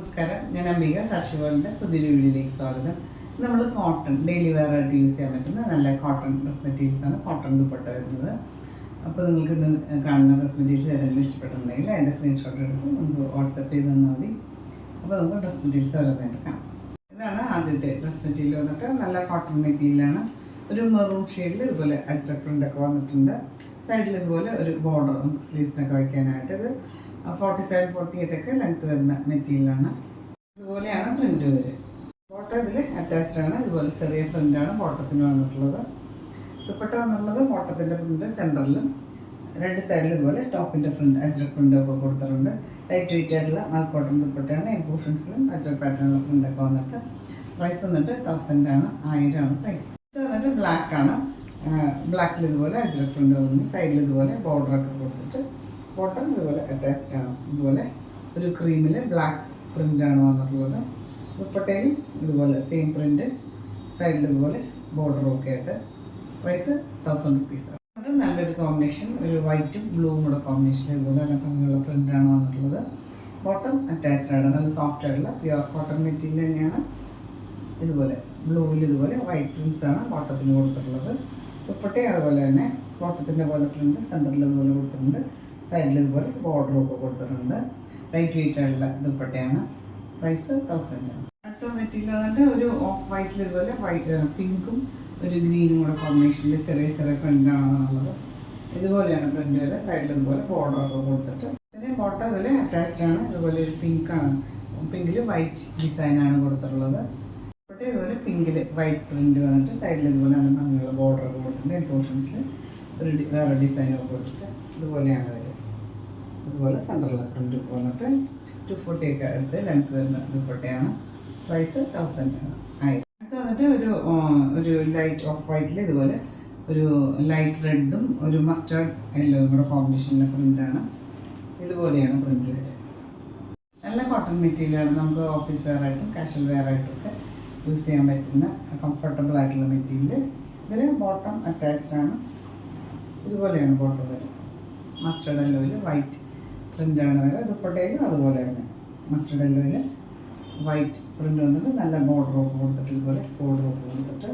നമസ്കാരം, ഞാൻ അംബിക സാക്ഷി വേൾഡിൻ്റെ പുതിയൊരു വീഡിയോയിലേക്ക് സ്വാഗതം. നമ്മൾ കോട്ടൺ ഡെയിലി വെയർ ആയിട്ട് യൂസ് ചെയ്യാൻ പറ്റുന്ന നല്ല കോട്ടൺ ഡ്രസ് മെറ്റീരിയൽസാണ് കോട്ടൺ ദുപ്പട്ട വരുന്നത്. അപ്പോൾ നിങ്ങൾക്ക് ഇന്ന് കാണുന്ന ഡ്രസ് മെറ്റീരിയൽസ് ഏതെങ്കിലും ഇഷ്ടപ്പെട്ടിട്ടുണ്ടെങ്കിൽ അതിൻ്റെ സ്ക്രീൻഷോട്ട് എടുത്ത് നമുക്ക് വാട്സപ്പ് ചെയ്ത് തന്നാൽ മതി. അപ്പോൾ നമുക്ക് ഡ്രസ് മെറ്റീരിയൽസ് ഓരോന്നായിട്ട് കാണാം. ഇതാണ് ആദ്യത്തെ ഡ്രസ് മെറ്റീരിയൽ വന്നിട്ട് നല്ല കോട്ടൺ മെറ്റീരിയലാണ്. ഒരു മെറൂൺ ഷെയ്ഡിൽ ഇതുപോലെ അജ്രക് പ്രിൻ്റൊക്കെ വന്നിട്ടുണ്ട്. സൈഡിൽ ഇതുപോലെ ഒരു ബോർഡർ സ്ലീവ്സിനൊക്കെ വയ്ക്കാനായിട്ട് ഇത് 47-48 ഒക്കെ ലെങ്ത് വരുന്ന മെറ്റീരിയലാണ്. ഇതുപോലെയാണ് പ്രിൻ്റ് വരിക. ബോട്ടം ഇതിൽ അറ്റാച്ച്ഡ് ആണ്. ഇതുപോലെ ചെറിയ പ്രിൻ്റാണ് ബോട്ടത്തിന് വന്നിട്ടുള്ളത്. ദുപ്പട്ട വന്നിട്ടുള്ളത് ബോട്ടത്തിൻ്റെ പ്രിൻ്റ് സെൻറ്ററിലും രണ്ട് സൈഡിൽ ഇതുപോലെ ടോപ്പിൻ്റെ പ്രിൻ്റ് അജ്രക് പ്രിൻ്റൊക്കെ കൊടുത്തിട്ടുണ്ട്. ലൈറ്റ് വെയിറ്റ് ആയിട്ടുള്ള കോട്ടൺ ദുപ്പട്ടയാണ്. എംപോഷൻസിലും അജ്രക് പാറ്റേണിലുള്ള പ്രിൻ്റൊക്കെ വന്നിട്ട് പ്രൈസ് വന്നിട്ട് 1000 ആണ്, 1000 ആണ് പ്രൈസ്. ഇത് വന്നിട്ട് ബ്ലാക്കാണ്. ബ്ലാക്കിൽ ഇതുപോലെ അജ്രക് പ്രിൻ്റ് വന്നിട്ട് സൈഡിൽ ഇതുപോലെ ബോർഡറൊക്കെ കൊടുത്തിട്ട് ബോട്ടം ഇതുപോലെ അറ്റാച്ച്ഡ് ആണ്. ഇതുപോലെ ഒരു ക്രീമിൽ ബ്ലാക്ക് പ്രിൻ്റാണ് വന്നിട്ടുള്ളത്. ദുപ്പട്ടയിലും ഇതുപോലെ സെയിം പ്രിൻ്റ്, സൈഡിൽ ഇതുപോലെ ബോർഡറും ഒക്കെ ആയിട്ട് പ്രൈസ് 1000 റുപ്പീസ്. അത് നല്ലൊരു കോമ്പിനേഷൻ, ഒരു വൈറ്റും ബ്ലൂവും കൂടെ കോമ്പിനേഷൻ ഇതുപോലെ നല്ല ഭംഗിയുള്ള പ്രിൻ്റാണ് വന്നിട്ടുള്ളത്. ബോട്ടം അറ്റാച്ച്ഡ് ആണ്. നല്ല സോഫ്റ്റ് ആയിട്ടുള്ള പ്യുവർ കോട്ടൺ മെറ്റീരിയൽ തന്നെയാണ്. ഇതുപോലെ ബ്ലൂവിൽ ഇതുപോലെ വൈറ്റ് പ്രിൻസാണ് ബോട്ടത്തിന് കൊടുത്തിട്ടുള്ളത്. ദുപ്പട്ടയും അതുപോലെ തന്നെ ബോട്ടത്തിൻ്റെ പോലെ പ്രിൻ്റ് സെൻറ്ററിൽ ഇതുപോലെ കൊടുത്തിട്ടുണ്ട്. സൈഡിൽ ഇതുപോലെ ബോർഡറും ഒക്കെ കൊടുത്തിട്ടുണ്ട്. ലൈറ്റ് വെയിറ്റ് ആയിട്ടുള്ള ദുപ്പട്ടയാണ്. പ്രൈസ് 1000 ആണ്. അടുത്ത മെറ്റീരിയൽ വന്നിട്ട് ഒരു ഓഫ് വൈറ്റിൽ ഇതുപോലെ പിങ്കും ഒരു ഗ്രീനും കൂടെ കോമ്പിനേഷനിൽ ചെറിയ ചെറിയ പ്രിൻ്റാണെന്നുള്ളത്. ഇതുപോലെയാണ് പ്രിൻ്റ് വരെ. സൈഡിൽ ഇതുപോലെ ബോർഡറൊക്കെ കൊടുത്തിട്ട് ഇതിന് ബോട്ടം ഇതിൽ അറ്റാച്ച്ഡ് ആണ്. ഇതുപോലെ ഒരു പിങ്കാണ്. പിങ്കിൽ വൈറ്റ് ഡിസൈനാണ് കൊടുത്തിട്ടുള്ളത്. ദുപ്പട്ട ഇതുപോലെ പിങ്കിൽ വൈറ്റ് പ്രിൻ്റ് വന്നിട്ട് സൈഡിൽ ഇതുപോലെ നല്ല ഭംഗിയുള്ള ബോർഡറൊക്കെ കൊടുത്തിട്ടുണ്ട്. എൻപോർഷൻസിൽ ഒരു വേറെ ഡിസൈനൊക്കെ കൊടുത്തിട്ട് ഇതുപോലെയാണ് വരിക. ഇതുപോലെ സെൻറ്ററിൽ പ്രിൻ്റ് വന്നിട്ട് 240 ഒക്കെ എടുത്ത് ലെങ്ത് വരുന്ന ദുപ്പട്ടയാണ്. പ്രൈസ് 1000 ആണ്, 1000. അടുത്ത് വന്നിട്ട് ഒരു ലൈറ്റ് ഓഫ് വൈറ്റിൽ ഇതുപോലെ ഒരു ലൈറ്റ് റെഡും ഒരു മസ്റ്റേർഡ് യെല്ലോയും കൂടെ കോമ്പിനേഷനിലെ പ്രിൻ്റാണ്. ഇതുപോലെയാണ് പ്രിൻ്റ് വരിക. നല്ല കോട്ടൺ മെറ്റീരിയലാണ്. നമുക്ക് ഓഫീസ് വെയർ ആയിട്ടും കാഷ്വൽ വെയർ ആയിട്ടും ഒക്കെ യൂസ് ചെയ്യാൻ പറ്റുന്ന കംഫർട്ടബിൾ ആയിട്ടുള്ള മെറ്റീരിയൽ. ഇതിൽ ബോട്ടം അറ്റാച്ച്ഡ് ആണ്. ഇതുപോലെയാണ് ബോട്ടം വരിക. മസ്റ്റേർഡ് യെല്ലോയിൽ വൈറ്റ് പ്രിൻ്റാണ് വരിക. ദുപ്പട്ടയിലും അതുപോലെ തന്നെ മസ്റ്റേർഡ് യെല്ലോയിൽ വൈറ്റ് പ്രിൻ്റ് വന്നിട്ട് നല്ല ബോർഡറൊക്കെ കൊടുത്തിട്ട് ഇതുപോലെ ബോർഡറൊക്കെ കൊടുത്തിട്ട്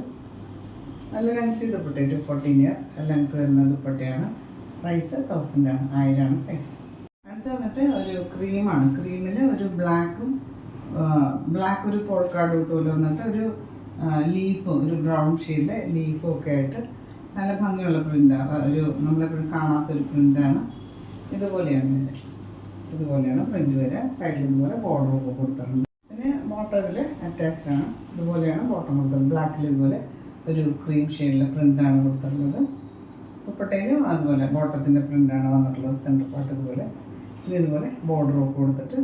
നല്ല ലെങ്ത് ദുപ്പട്ട 214 ഇയർ ലെങ്ത് വരുന്ന ദുപ്പട്ടയാണ്. പ്രൈസ് 1000 ആണ്, 1000 ആണ് പ്രൈസ്. അടുത്ത് വന്നിട്ട് ഒരു ക്രീമാണ്. ക്രീമിൽ ഒരു ബ്ലാക്ക് ഒരു പോൾക്കാർഡ് പോലെ വന്നിട്ട് ഒരു ലീഫും ഒരു ബ്രൗൺ ഷെയ്ഡിലെ ലീഫും ഒക്കെ ആയിട്ട് നല്ല ഭംഗിയുള്ള പ്രിൻ്റാണ്. ഒരു നമ്മളെപ്പോഴും കാണാത്തൊരു പ്രിൻ്റാണ്. ഇതുപോലെയാണ് പ്രിൻ്റ് വരിക. സൈഡിൽ ഇതുപോലെ ബോർഡറൊക്കെ കൊടുത്തിട്ടുണ്ട്. പിന്നെ ബോട്ടം ഇതിൽ അറ്റാച്ച്ഡ് ആണ്. ഇതുപോലെയാണ് ബോട്ടം കൊടുത്തത്. ബ്ലാക്കിൽ ഇതുപോലെ ഒരു ക്രീം ഷെയ്ഡിലെ പ്രിൻ്റാണ് കൊടുത്തിട്ടുള്ളത്. ദുപ്പട്ടയിലും അതുപോലെ ബോട്ടത്തിൻ്റെ പ്രിൻ്റാണ് വന്നിട്ടുള്ളത്. സെൻറ്റർ പാർട്ട് ഇതുപോലെ. പിന്നെ ഇതുപോലെ ബോർഡറൊക്കെ കൊടുത്തിട്ട്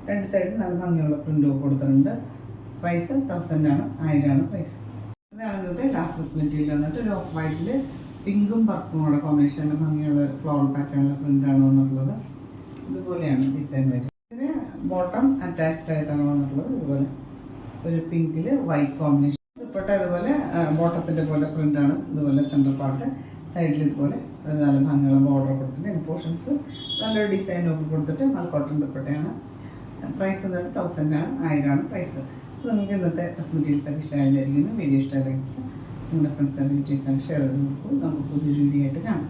രണ്ട് സൈഡിൽ നല്ല ഭംഗിയുള്ള പ്രിൻ്റൊക്കെ കൊടുത്തിട്ടുണ്ട്. പ്രൈസ് 1000 ആണ്, 1000 ആണ് പ്രൈസ്. ഇതാണ് ഇന്നത്തെ ലാസ്റ്റ് ഡ്രസ് മെറ്റീരിയൽ വന്നിട്ട് ഒരു ഓഫ് വൈറ്റിൽ പിങ്കും പർപ്പും കൂടെ കോമ്പിനേഷനിൽ ഭംഗിയുള്ള ഫ്ലോറൽ പാറ്റേണിലെ പ്രിൻ്റാണ് വന്നിട്ടുള്ളത്. ഇതുപോലെയാണ് ഡിസൈൻ വരിക. ഇതിന് ബോട്ടം അറ്റാച്ച്ഡ് ആയിട്ടാണ് വന്നിട്ടുള്ളത്. ഇതുപോലെ ഒരു പിങ്കിൽ വൈറ്റ് കോമ്പിനേഷൻ. ദുപ്പട്ട ഇതുപോലെ ബോട്ടത്തിൻ്റെ പോലെ പ്രിൻ്റാണ്. ഇതുപോലെ സെൻറ്റർ പാർട്ട് സൈഡിൽ ഇതുപോലെ നല്ല ഭംഗിയുള്ള ബോർഡർ കൊടുത്തിട്ട് ഇമ്പോർഷൻസ് നല്ലൊരു ഡിസൈനൊക്കെ കൊടുത്തിട്ട് നല്ല കോട്ടൺ ദുപ്പട്ടയാണ്. പ്രൈസ് വന്നിട്ട് 1000 ആണ്, 1000 ആണ് പ്രൈസ്. അപ്പോൾ നിങ്ങൾക്ക് ഇന്നത്തെ ഡ്രസ് മെറ്റീരിയൽസ് ഒക്കെ ഇഷ്ടമായിരിക്കുന്നു. വീഡിയോ ഇഷ്ടമായിരിക്കും നിങ്ങളുടെ ഫ്രണ്ട്സ് ആൻഡ് റിലേറ്റീവ്സ് ഷെയർ ചെയ്ത് നോക്കൂ. നമുക്ക് പുതിയൊരു വീഡിയോ ആയിട്ട് കാണാം.